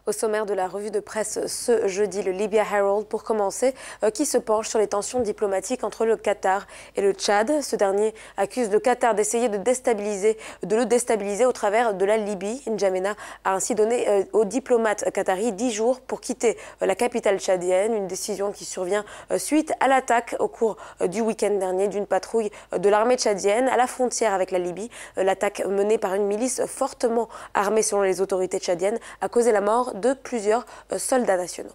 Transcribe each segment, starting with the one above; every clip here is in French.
Au sommaire de la revue de presse ce jeudi, le Libya Herald, pour commencer, qui se penche sur les tensions diplomatiques entre le Qatar et le Tchad. Ce dernier accuse le Qatar d'essayer de le déstabiliser au travers de la Libye. N'Djamena a ainsi donné aux diplomates qataris 10 jours pour quitter la capitale tchadienne, une décision qui survient suite à l'attaque au cours du week-end dernier d'une patrouille de l'armée tchadienne à la frontière avec la Libye. L'attaque menée par une milice fortement armée selon les autorités tchadiennes a causé la mort de plusieurs soldats nationaux.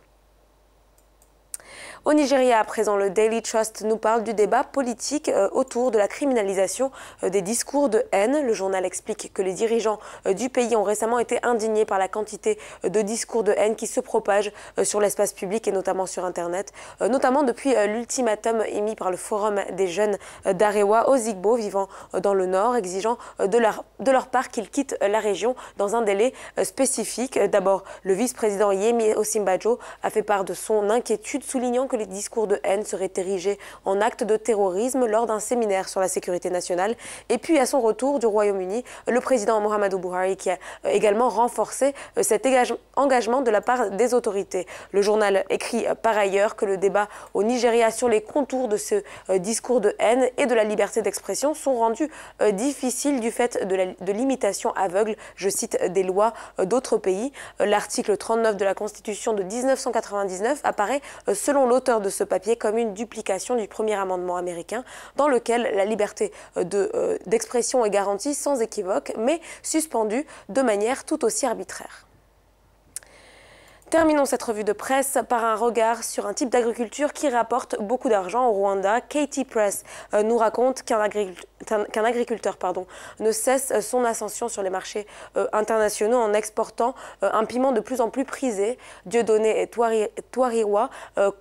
Au Nigeria, à présent, le Daily Trust nous parle du débat politique autour de la criminalisation des discours de haine. Le journal explique que les dirigeants du pays ont récemment été indignés par la quantité de discours de haine qui se propagent sur l'espace public et notamment sur Internet, notamment depuis l'ultimatum émis par le Forum des jeunes d'Arewa aux Igbo vivant dans le Nord, exigeant de leur part qu'ils quittent la région dans un délai spécifique. D'abord, le vice-président Yemi Osinbajo a fait part de son inquiétude, soulignant que les discours de haine seraient érigés en actes de terrorisme lors d'un séminaire sur la sécurité nationale. Et puis, à son retour du Royaume-Uni, le président Muhammadu Buhari qui a également renforcé cet engagement de la part des autorités. Le journal écrit par ailleurs que le débat au Nigeria sur les contours de ce discours de haine et de la liberté d'expression sont rendus difficiles du fait de l'imitation aveugle, je cite, des lois d'autres pays. L'article 39 de la Constitution de 1999 apparaît, selon l'auteur de ce papier, comme une duplication du premier amendement américain dans lequel la liberté d'expression est garantie sans équivoque, mais suspendue de manière tout aussi arbitraire. Terminons cette revue de presse par un regard sur un type d'agriculture qui rapporte beaucoup d'argent au Rwanda. Katie Press nous raconte qu'un agriculteur ne cesse son ascension sur les marchés internationaux en exportant un piment de plus en plus prisé. Dieudonné Twariwa,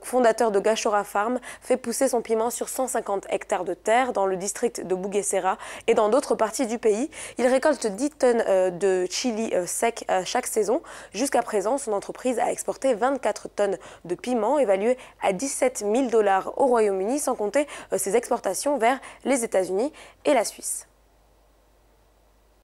fondateur de Gashora Farm, fait pousser son piment sur 150 hectares de terre dans le district de Bugesera et dans d'autres parties du pays. Il récolte 10 tonnes de chili sec chaque saison. Jusqu'à présent, son entreprise a exporté 24 tonnes de piment évaluées à 17 000 $ au Royaume-Uni, sans compter ses exportations vers les États-Unis et la Suisse.